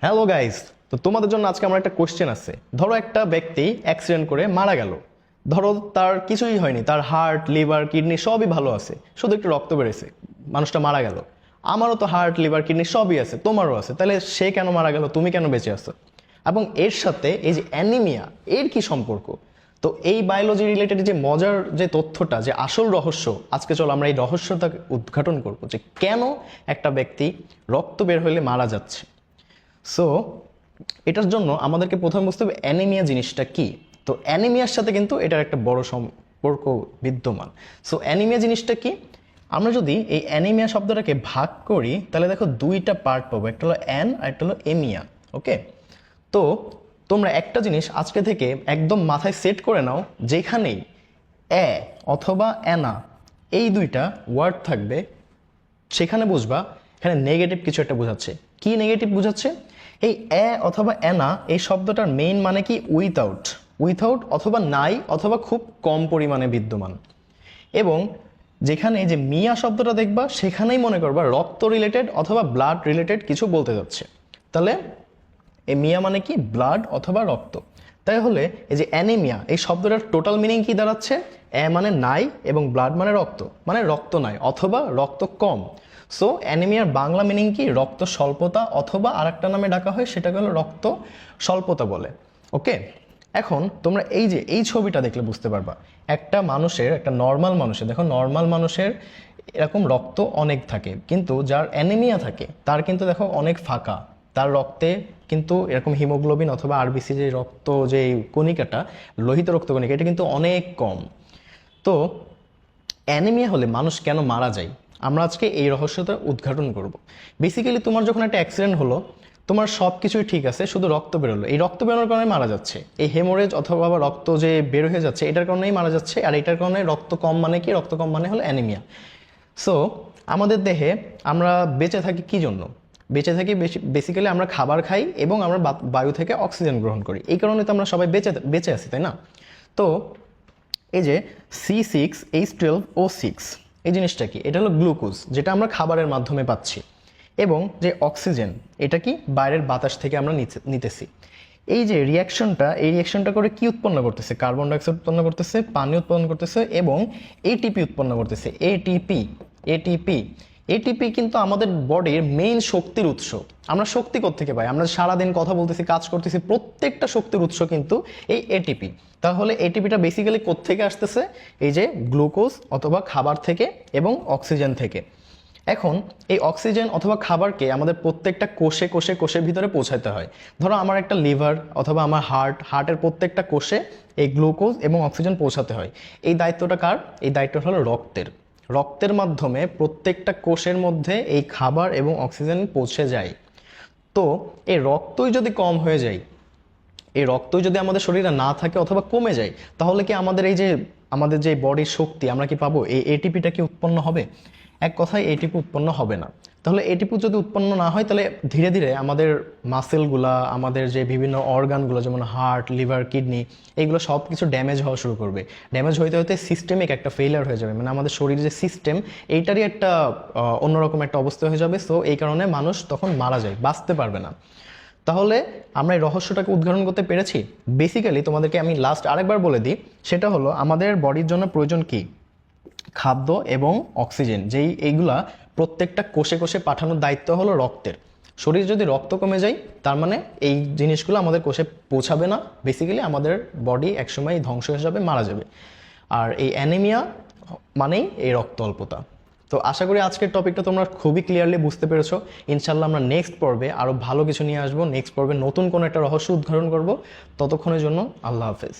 Hello guys, তো তোমাদের জন্য আজকে আমার একটা কোশ্চেন আছে। ধরো একটা ব্যক্তি অ্যাক্সিডেন্ট করে মারা গেল। ধরো তার কিছুই হয়নি, তার হার্ট, লিভার, কিডনি সবই ভালো আছে, শুধু একটু রক্ত বেড়েছে, মানুষটা মারা গেল। আমারও তো হার্ট, লিভার, কিডনি সবই আছে, তোমারও আছে, তাহলে সে কেন মারা গেল, তুমি কেন বেঁচে আছো? এবং এর সাথে এই যে অ্যানিমিয়া, এর কি সম্পর্ক? তো এই বায়োলজি রিলেটেড যে মজার যে তথ্যটা, যে আসল রহস্য, আজকে চলো আমরা এই রহস্যটা উদ্ঘাটন করবো, যে কেন একটা ব্যক্তি রক্ত বের হলে মারা যাচ্ছে। সো এটার জন্য আমাদেরকে প্রথমে বুঝতে হবে অ্যানিমিয়া জিনিসটা কি। তো অ্যানিমিয়ার সাথে কিন্তু এটার একটা বড় সম্পর্ক বিদ্যমান। সো অ্যানিমিয়া জিনিসটা কি, আমরা যদি এই অ্যানিমিয়া শব্দটাকে ভাগ করি তাহলে দেখো দুইটা পার্ট পাবো, একটা হলো অ্যান আর একটা হলো এমিয়া। ওকে, তো তোমরা একটা জিনিস আজকে থেকে একদম মাথায় সেট করে নাও, যেখানেই অ্যা অথবা অ্যানা এই দুইটা ওয়ার্ড থাকবে সেখানে বুঝবা এখানে নেগেটিভ কিছু একটা বোঝাচ্ছে। কি নেগেটিভ বোঝাচ্ছে? এই অ্যা অথবা অ্যানা এই শব্দটার মেইন মানে কি উইথাউট, উইথাউট অথবা নাই অথবা খুব কম পরিমাণে বিদ্যমান। এবং যেখানে এই যে মিয়া শব্দটা দেখবা সেখানেই মনে করবা রক্ত রিলেটেড অথবা ব্লাড রিলেটেড কিছু বলতে যাচ্ছে। তাহলে এই মিয়া মানে কি ব্লাড অথবা রক্ত। তাই হলে এই যে অ্যানিমিয়া এই শব্দটার টোটাল মিনিং কি দাঁড়াচ্ছে? অ্যা মানে নাই এবং ব্লাড মানে রক্ত, মানে রক্ত নাই অথবা রক্ত কম। সো অ্যানিমিয়ার বাংলা মিনিং কি? রক্ত স্বল্পতা, অথবা আরেকটা নামে ডাকা হয় সেটাকে হলো রক্ত স্বল্পতা বলে। ওকে, এখন তোমরা এই যে এই ছবিটা দেখলে বুঝতে পারবা একটা মানুষের, একটা নর্মাল মানুষের, দেখো নর্মাল মানুষের এরকম রক্ত অনেক থাকে, কিন্তু যার অ্যানিমিয়া থাকে তার কিন্তু দেখো অনেক ফাঁকা, তার রক্তে কিন্তু এরকম হিমোগ্লোবিন অথবা আরবিসি যে রক্ত যে কণিকাটা, লোহিত রক্ত কণিকা, এটা কিন্তু অনেক কম। তো অ্যানিমিয়া হলে মানুষ কেন মারা যায়, আমরা আজকে এই রহস্যটা উদ্ঘাটন করব। বেসিক্যালি তোমার যখন একটা অ্যাক্সিডেন্ট হলো, তোমার সব কিছুই ঠিক আছে, শুধু রক্ত বেরোলো, এই রক্ত বেরোনোর কারণে মারা যাচ্ছে। এই হেমোরেজ অথবা রক্ত যে বের হয়ে যাচ্ছে এটার কারণেই মারা যাচ্ছে। আর এটার কারণে রক্ত কম মানে কি? রক্ত কম মানে হলো অ্যানিমিয়া। সো আমাদের দেহে আমরা বেঁচে থাকি কি জন্য? বেঁচে থাকি বেসিক্যালি আমরা খাবার খাই এবং আমরা বায়ু থেকে অক্সিজেন গ্রহণ করি, এই কারণে তো আমরা সবাই বেঁচে আছি, তাই না? তো এই যে C6H12O6 এই জিনিসটা কি? এটা হলো গ্লুকোজ, যেটা আমরা খাবারের মাধ্যমে পাচ্ছি। এবং যে অক্সিজেন, এটা কি বাইরের বাতাস থেকে আমরা নিতেছি। এই যে রিয়াকশনটা, এই রিয়াকশনটা করে কি উৎপন্ন করতেছে? কার্বন ডাইঅক্সাইড উৎপন্ন করতেছে, পানি উৎপন্ন করতেছে এবং এটিপি উৎপন্ন করতেছে। এটিপি এটিপি এটিপি কিন্তু আমাদের বডির মেইন শক্তির উৎস। আমরা শক্তি কোত্থেকে পাই? আমরা সারাদিন কথা বলতেছি, কাজ করতেছি, প্রত্যেকটা শক্তির উৎস কিন্তু এই এটিপি। তাহলে এটিপিটা বেসিক্যালি কোত্থেকে আসতেছে? এই যে গ্লুকোজ অথবা খাবার থেকে এবং অক্সিজেন থেকে। এখন এই অক্সিজেন অথবা খাবারকে আমাদের প্রত্যেকটা কোষে কোষে কোষের ভিতরে পৌঁছাতে হয়। ধরো আমার একটা লিভার অথবা আমার হার্টের প্রত্যেকটা কোষে এই গ্লুকোজ এবং অক্সিজেন পৌঁছাতে হয়। এই দায়িত্বটা কার? এই দায়িত্বটা হলো রক্তের। রক্তের মাধ্যমে প্রত্যেকটা কোষের মধ্যে এই খাবার এবং অক্সিজেন পৌঁছে যায়। তো এই রক্তই যদি কম হয়ে যায়, এই রক্তই যদি আমাদের শরীরে না থাকে অথবা কমে যায়, তাহলে কি আমাদের যে বডির শক্তি আমরা কি পাবো? এই এটিপিটা কি উৎপন্ন হবে? এক কথায় এটিপি উৎপন্ন হবে না। তাহলে এটিপি যদি উৎপন্ন না হয়, তাহলে ধীরে ধীরে আমাদের মাসেলগুলা, আমাদের যে বিভিন্ন অর্গানগুলো যেমন হার্ট, লিভার, কিডনি, এইগুলো সব কিছু ড্যামেজ হওয়া শুরু করবে। ড্যামেজ হইতে হইতে সিস্টেমিক একটা ফেলিয়ার হয়ে যাবে, মানে আমাদের শরীরের যে সিস্টেম এইটারই একটা অন্যরকম একটা অবস্থা হয়ে যাবে। সো এই কারণে মানুষ তখন মারা যায়, বাঁচতে পারবে না। তাহলে আমরা এই রহস্যটাকে উদ্ঘাটন করতে পেরেছি। বেসিক্যালি তোমাদেরকে আমি লাস্ট আরেকবার বলে দিই, সেটা হলো আমাদের বডির জন্য প্রয়োজন কি? খাদ্য এবং অক্সিজেন, এইগুলা প্রত্যেকটা কোষে কোষে পাঠানোর দায়িত্ব হলো রক্তের। শরীর যদি রক্ত কমে যায়, তার মানে এই জিনিসগুলো আমাদের কোষে পৌঁছাবে না, বেসিক্যালি আমাদের বডি একসময় ধ্বংস হয়ে যাবে, মারা যাবে। আর এই অ্যানিমিয়া মানেই এই রক্ত অল্পতা। তো আশা করি আজকের টপিকটা তোমরা খুবই ক্লিয়ারলি বুঝতে পেরেছো। ইনশাল্লাহ আমরা নেক্সট পর্বে আরও ভালো কিছু নিয়ে আসবো, নেক্সট পর্বে নতুন কোনো একটা রহস্য উদ্ঘাটন করব। ততক্ষণের জন্য আল্লাহ হাফেজ।